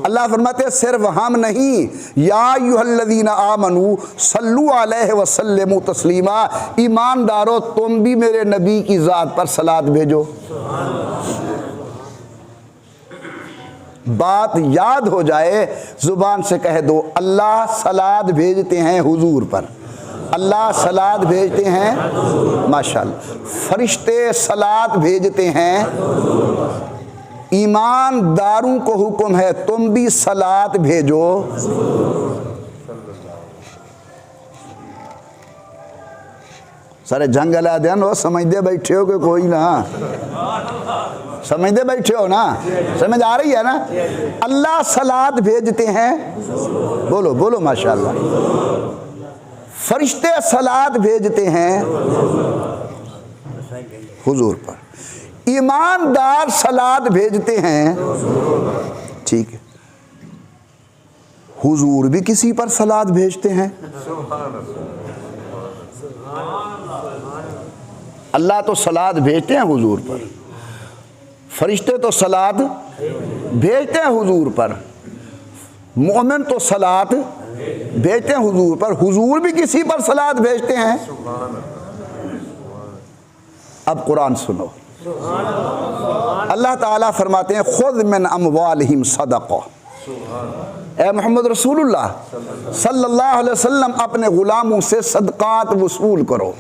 اللہ فرماتے ہیں صرف ہم نہیں، یا ایھا الذین آمنوا صلوا علیہ وسلموا تسلیما، ایماندارو تم بھی میرے نبی کی ذات پر صلوات بھیجو۔ بات یاد ہو جائے زبان سے کہہ دو اللہ صلوات بھیجتے ہیں حضور پر، اللہ صلوات بھیجتے ہیں، ماشاءاللہ فرشتے صلوات بھیجتے ہیں، ایمانداروں کو حکم ہے تم بھی صلوات بھیجو۔ سارے جنگل دین وہ سمجھتے بیٹھے ہو کہ کوئی نہ سمجھتے بیٹھے ہو نا، سمجھ آ رہی ہے نا؟ اللہ صلوات بھیجتے ہیں، بولو بولو ماشاءاللہ، فرشتے صلوات بھیجتے ہیں حضور پر، ایماندار صلوات بھیجتے ہیں، ٹھیک ہے۔ حضور بھی کسی پر صلوات بھیجتے ہیں، اللہ تو صلوات بھیجتے ہیں حضور پر، فرشتے تو صلوات بھیجتے ہیں حضور پر، مومن تو صلوات بھیجتے ہیں حضور پر، حضور بھی کسی پر صلوات بھیجتے ہیں۔ اب قرآن سنو، اللہ تعالیٰ فرماتے ہیں خذ من اموالہم صدقہ، اے محمد رسول اللہ صلی اللہ علیہ وسلم اپنے غلاموں سے صدقات وصول کرو،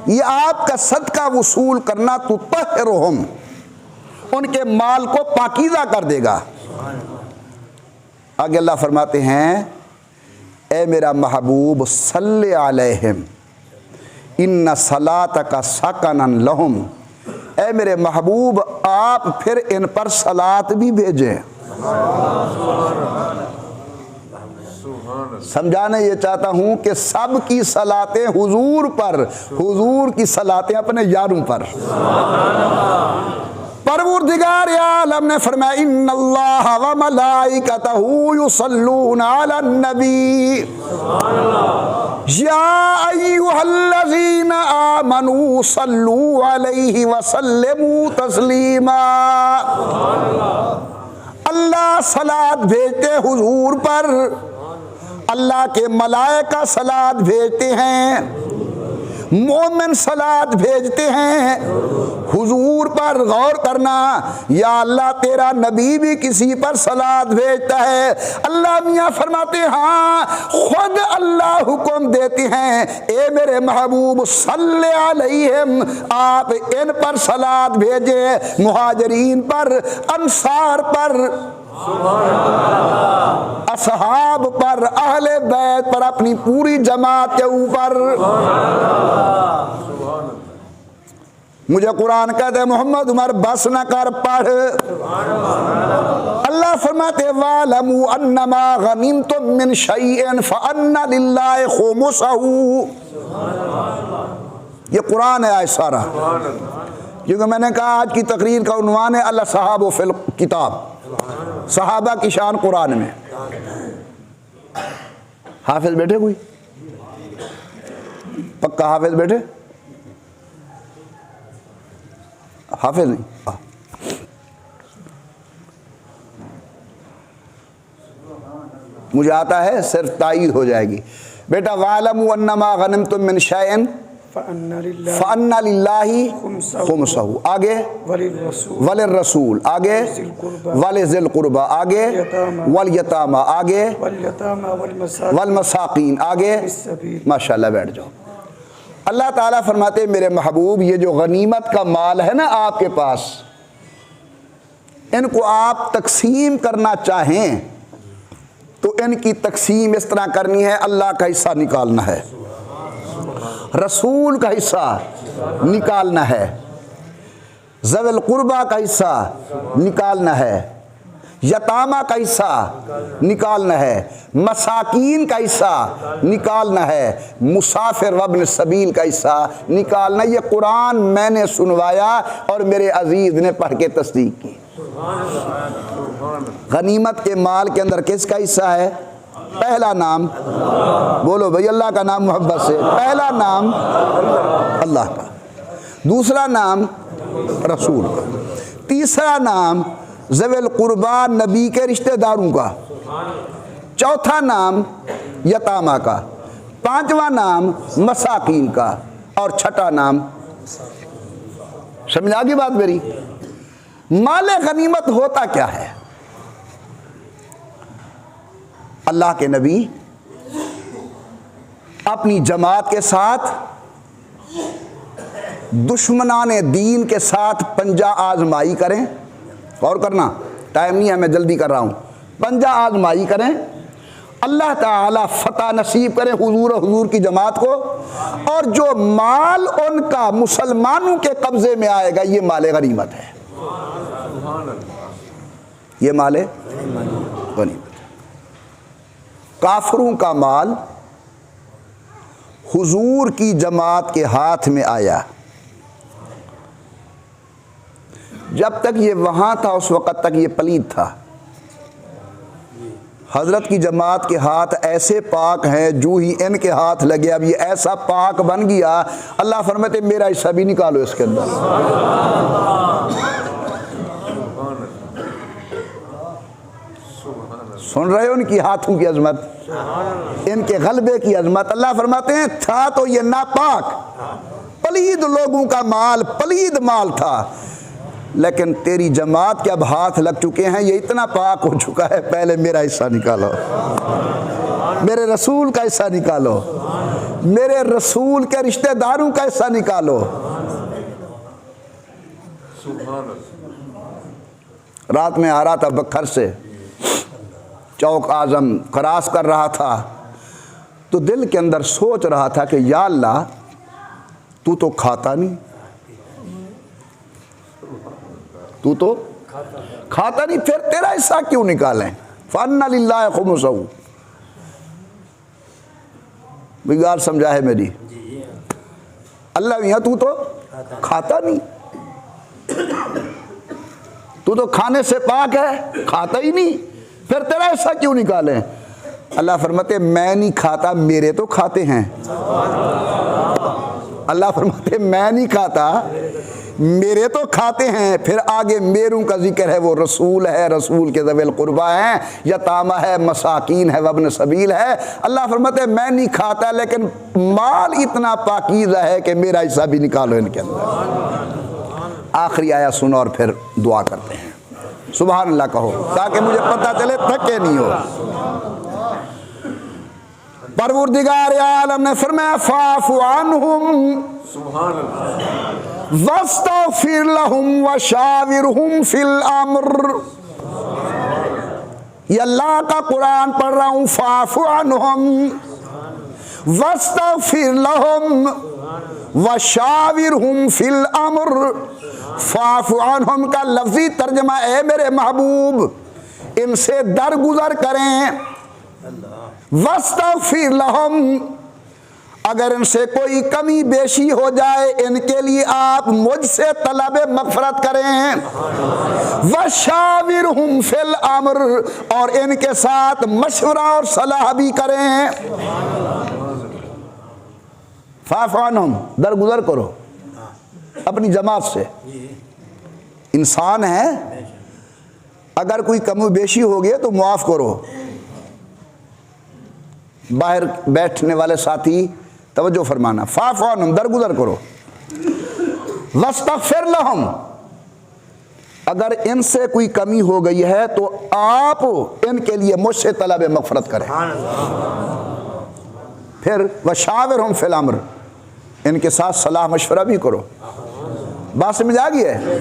یہ آپ کا صدقہ وصول کرنا تطہرہم، ان کے مال کو پاکیزہ کر دے گا۔ آگے اللہ فرماتے ہیں اے میرا محبوب صلی علیہم ان صلاتک سکن لہم، اے میرے محبوب آپ پھر ان پر صلات بھی بھیجیں۔ سمجھانا یہ چاہتا ہوں کہ سب کی صلاتیں حضور پر، حضور کی صلاتیں اپنے یاروں پر۔ پروردگار عالم نے فرمایا ان اللہ و ملائکتہ یصلون علی النبی یا ایھا الذین آمنوا صلوا علیہ وسلموا تسلیما، اللہ صلوات بھیجتے حضور پر، اللہ کے ملائکہ صلات بھیجتے ہیں، مومن صلات بھیجتے ہیں۔ حضور پر غور کرنا، یا اللہ تیرا نبی بھی کسی پر صلات بھیجتا ہے۔ اللہ میاں فرماتے ہیں ہاں، خود اللہ حکم دیتے ہیں اے میرے محبوب صلی علیہم، آپ ان پر صلات بھیجے، مہاجرین پر، انصار پر، اصحاب پر، اہل بیت پر، اپنی پوری جماعت کے اوپر۔ مجھے قرآن کہتے ہیں محمد عمر بس نہ کر، پڑھ۔ اللہ فرماتے وَاعْلَمُوا أَنَّمَا غَنِمْتُم مِّن شَيْءٍ فَأَنَّ لِلَّهِ خُمُسَهُ۔ یہ قرآن ہے آج سارا، کیونکہ میں نے کہا آج کی تقریر کا عنوان ہے الصحابہ فی الکتاب، صحابہ کی شان قرآن میں۔ حافظ بیٹھے کوئی؟ پکا حافظ بیٹھے؟ حافظ نہیں، مجھے آتا ہے، صرف تائید ہو جائے گی بیٹا۔ وَاعْلَمُوا أَنَّمَا غَنِمْتُم مِّن شَيْءٍ فَأَنَّ لِلَّهِ خُمُسَهُ، آگے وَلِلرَّسُولِ، آگے وَلِذِي الْقُرْبَى، آگے وَالْيَتَامَى، آگے وَالْمَسَاقِينَ، آگے ماشاءاللہ بیٹھ جاؤ۔ اللہ تعالیٰ فرماتے ہیں میرے محبوب یہ جو غنیمت کا مال ہے نا آپ کے پاس، ان کو آپ تقسیم کرنا چاہیں تو ان کی تقسیم اس طرح کرنی ہے، اللہ کا حصہ نکالنا ہے، رسول کا حصہ نکالنا ہے، ذوی القربہ کا حصہ نکالنا ہے، یتامہ کا حصہ نکالنا ہے، مساکین کا حصہ نکالنا ہے، مسافر وابن السبیل کا حصہ نکالنا۔ یہ قرآن میں نے سنوایا اور میرے عزیز نے پڑھ کے تصدیق کی۔ غنیمت کے مال کے اندر کس کا حصہ ہے؟ پہلا نام بولو بھائی، اللہ کا نام محبت سے، پہلا نام اللہ کا، دوسرا نام رسول کا، تیسرا نام ذوی القربہ نبی کے رشتہ داروں کا، چوتھا نام یتامہ کا، پانچواں نام مساکین کا، اور چھٹا نام۔ سمجھ آگی بات میری؟ مال غنیمت ہوتا کیا ہے؟ اللہ کے نبی اپنی جماعت کے ساتھ دشمنان دین کے ساتھ پنجہ آزمائی کریں، غور کرنا، ٹائم نہیں ہے میں جلدی کر رہا ہوں، پنجہ آزمائی کریں، اللہ تعالیٰ فتح نصیب کریں حضور کی جماعت کو، اور جو مال ان کا مسلمانوں کے قبضے میں آئے گا یہ مال غنیمت ہے، یہ مال غنیمت۔ کافروں کا مال حضور کی جماعت کے ہاتھ میں آیا، جب تک یہ وہاں تھا اس وقت تک یہ پلید تھا۔ حضرت کی جماعت کے ہاتھ ایسے پاک ہیں، جو ہی ان کے ہاتھ لگے اب یہ ایسا پاک بن گیا، اللہ فرماتے میرا حصہ بھی نکالو اس کے اندر۔ سن رہے ہو ان کی ہاتھوں کی عظمت، ان کے غلبے کی عظمت۔ اللہ فرماتے ہیں تھا تو یہ ناپاک پلید لوگوں کا مال، پلید مال تھا، لیکن تیری جماعت کے اب ہاتھ لگ چکے ہیں، یہ اتنا پاک ہو چکا ہے، پہلے میرا حصہ نکالو، میرے رسول کا حصہ نکالو، میرے رسول کے رشتہ داروں کا حصہ نکالو۔ رات میں آ رہا تھا بکھر سے، چوک اعظم کراس کر رہا تھا، تو دل کے اندر سوچ رہا تھا کہ یا اللہ تو کھاتا نہیں، تو کھاتا نہیں، پھر تیرا حصہ کیوں نکالیں؟ فَأَنَّ لِلَّهِ خُمُسَهُ۔ بگار سمجھا ہے میری؟ اللہ میاں تو کھاتا نہیں، تو کھانے سے پاک ہے، کھاتا ہی نہیں، پھر تیرا حصہ کیوں نکالیں؟ اللہ فرماتے میں نہیں کھاتا، میرے تو کھاتے ہیں۔ اللہ فرماتے میں نہیں کھاتا، میرے تو کھاتے ہیں، پھر آگے میروں کا ذکر ہے، وہ رسول ہے، رسول کے ذوی القربہ ہیں، یتامہ ہے، مساکین ہے، وابن سبیل ہے۔ اللہ فرماتے ہیں میں نہیں کھاتا لیکن مال اتنا پاکیزہ ہے کہ میرا حصہ بھی نکالو ان کے اندر۔ آخری آیت سنو اور پھر دعا کرتے ہیں۔ سبحان اللہ کہو تاکہ مجھے پتہ چلے تھکے نہیں ہو۔ پروردگار عالم نے فرمایا فاعف عنہم واستغفر لہم وشاورہم فی الامر۔ یہ اللہ کا قرآن پڑھ رہا ہوں، فاعف عنہم واستغفر لہم وشاورہم فی الامر۔ فاعف عنہم کا لفظی ترجمہ اے میرے محبوب ان سے درگزر کریں، واستغفر لہم اگر ان سے کوئی کمی بیشی ہو جائے ان کے لیے آپ مجھ سے طلب مغفرت کریں، وشاورہم فی الامر اور ان کے ساتھ مشورہ اور صلاح بھی کریں۔ فاعف عنہم درگزر کرو اپنی جماعت سے، انسان ہے، اگر کوئی کم و بیشی ہو گیا تو معاف کرو۔ باہر بیٹھنے والے ساتھی توجہ فرمانا، فاعف عنہم درگزر کرو، واستغفر لہم اگر ان سے کوئی کمی ہو گئی ہے تو آپ ان کے لیے مجھ سے طلب مغفرت کریں، پھر وشاورہم فی الامر ان کے ساتھ صلاح مشورہ بھی کرو۔ بات سمجھ آ گئی ہے؟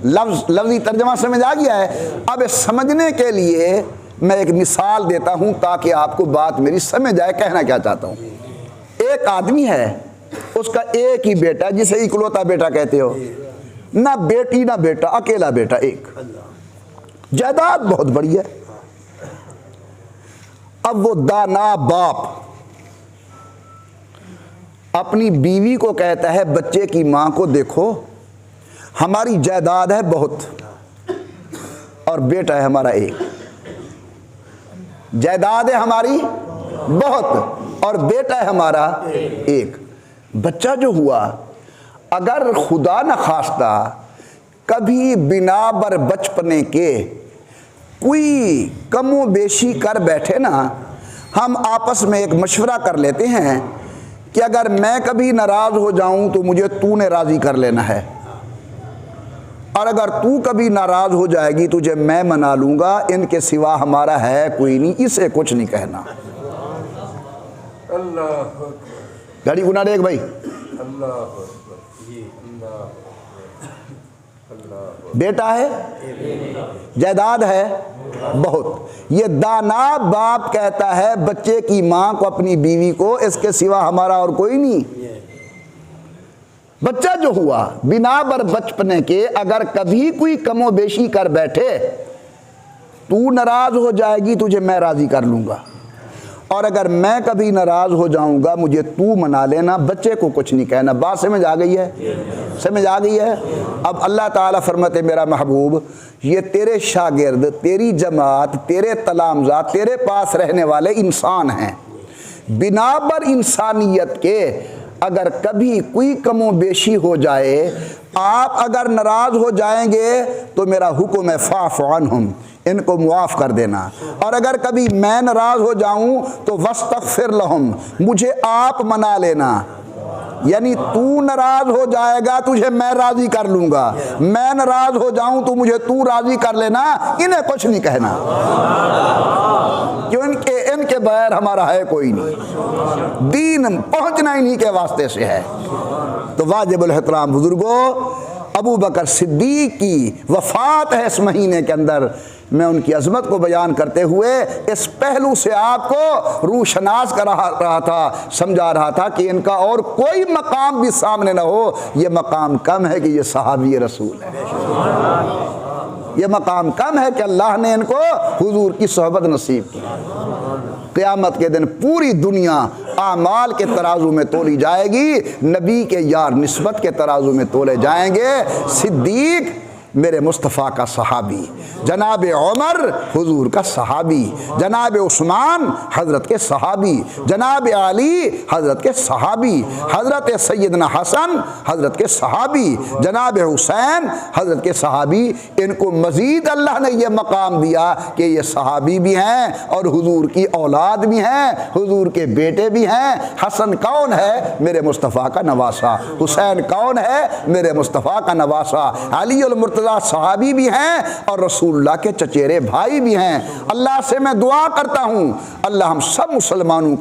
لفظی ترجمہ سمجھ آ گیا ہے؟ اب سمجھنے کے لیے میں ایک مثال دیتا ہوں تاکہ آپ کو بات میری سمجھ آئے، کہنا کیا چاہتا ہوں۔ ایک آدمی ہے، اس کا ایک ہی بیٹا جسے اکلوتا بیٹا کہتے ہو، نہ بیٹی نہ بیٹا، اکیلا بیٹا ایک، جائیداد بہت بڑی ہے۔ اب وہ دانا باپ اپنی بیوی کو کہتا ہے بچے کی ماں کو دیکھو ہماری جائیداد ہے بہت اور بیٹا ہے ہمارا ایک، جائیداد ہے ہماری بہت اور بیٹا ہے ہمارا ایک۔ بچہ جو ہوا اگر خدا نخواستہ کبھی بنا بر بچپنے کے کوئی کم و بیشی کر بیٹھے نا، ہم آپس میں ایک مشورہ کر لیتے ہیں کہ اگر میں کبھی ناراض ہو جاؤں تو مجھے تو نے راضی کر لینا ہے، اور اگر تو کبھی ناراض ہو جائے گی تجھے میں منا لوں گا، ان کے سوا ہمارا ہے کوئی نہیں، اسے کچھ نہیں کہنا۔ گاڑی گناہ دیکھ بھائی، بیٹا ہے، جائیداد ہے بہت، یہ دانا باپ کہتا ہے بچے کی ماں کو، اپنی بیوی کو، اس کے سوا ہمارا اور کوئی نہیں۔ بچہ جو ہوا بنا بر بچپنے کے اگر کبھی کوئی کم و بیشی کر بیٹھے تو ناراض ہو جائے گی تجھے میں راضی کر لوں گا، اور اگر میں کبھی ناراض ہو جاؤں گا مجھے تو منا لینا، بچے کو کچھ نہیں کہنا۔ بات سمجھ آ گئی ہے؟ سمجھ آ گئی ہے؟ اب اللہ تعالیٰ فرماتے میرا محبوب یہ تیرے شاگرد، تیری جماعت، تیرے تلامذہ، تیرے پاس رہنے والے انسان ہیں، بنا بر انسانیت کے اگر کبھی کوئی کم و بیشی ہو جائے، آپ اگر ناراض ہو جائیں گے تو میرا حکم ہے فاعف عنہم ان کو معاف کر دینا، اور اگر کبھی میں ناراض ہو جاؤں تو واستغفر لہم مجھے آپ منا لینا، یعنی تو ناراض ہو جائے گا تجھے میں راضی کر لوں گا، میں ناراض ہو جاؤں تو مجھے تو راضی کر لینا، انہیں کچھ نہیں کہنا، کیوں ان کے بغیر ہمارا ہے کوئی نہیں، دین پہنچنا انہی کے واسطے سے ہے۔ تو واجب الاحترام بزرگوں، ابو بکر صدیق کی وفات ہے اس مہینے کے اندر، میں ان کی عظمت کو بیان کرتے ہوئے اس پہلو سے آپ کو روشناس کر رہا تھا، سمجھا رہا تھا کہ ان کا اور کوئی مقام بھی سامنے نہ ہو، یہ مقام کم ہے کہ یہ صحابی رسول ہے، یہ مقام کم ہے کہ اللہ نے ان کو حضور کی صحبت نصیب کی۔ قیامت کے دن پوری دنیا اعمال کے ترازو میں تولی جائے گی، نبی کے یار نسبت کے ترازو میں تولے جائیں گے۔ صدیق میرے مصطفیٰ کا صحابی، جناب عمر حضور کا صحابی، جناب عثمان حضرت کے صحابی، جناب علی حضرت کے صحابی، حضرت سیدنا حسن حضرت کے صحابی، جناب حسین حضرت کے صحابی۔ ان کو مزید اللہ نے یہ مقام دیا کہ یہ صحابی بھی ہیں اور حضور کی اولاد بھی ہیں، حضور کے بیٹے بھی ہیں۔ حسن کون ہے؟ میرے مصطفیٰ کا نواسہ۔ حسین کون ہے؟ میرے مصطفیٰ کا نواسہ۔ علی المرتضیٰ صحابی بھی ہیں اور رسول اللہ کے چچیرے بھائی بھی ہیں۔ اللہ سے میں دعا کرتا ہوں اللہ ہم سب مسلمانوں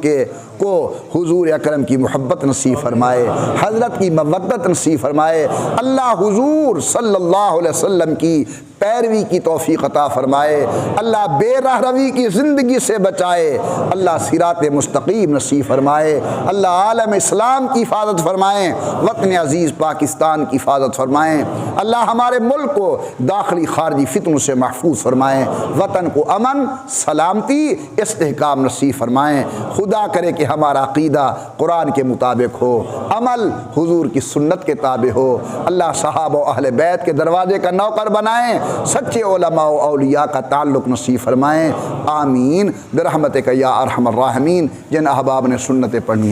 کو حضور اکرم کی محبت نصیب فرمائے، حضرت کی مودت نصیب فرمائے، اللہ حضور صلی اللہ علیہ وسلم کی پیروی کی توفیق عطا فرمائے، اللہ بے راہ روی کی زندگی سے بچائے، اللہ صراط مستقیم نصیب فرمائے، اللہ عالم اسلام کی حفاظت فرمائیں، وطن عزیز پاکستان کی حفاظت فرمائیں، اللہ ہمارے ملک کو داخلی خارجی فتنوں سے محفوظ فرمائیں، وطن کو امن، سلامتی، استحکام نصیب فرمائیں۔ خدا کرے کہ ہمارا عقیدہ قرآن کے مطابق ہو، عمل حضور کی سنت کے تابع ہو، اللہ صحابہ و اہل بیت کے دروازے کا نوکر بنائیں، سچے علماء و اولیاء کا تعلق نصیب فرمائیں، آمین برحمتک یا ارحم الراحمین۔ جن احباب نے سنتیں پڑھنی ہیں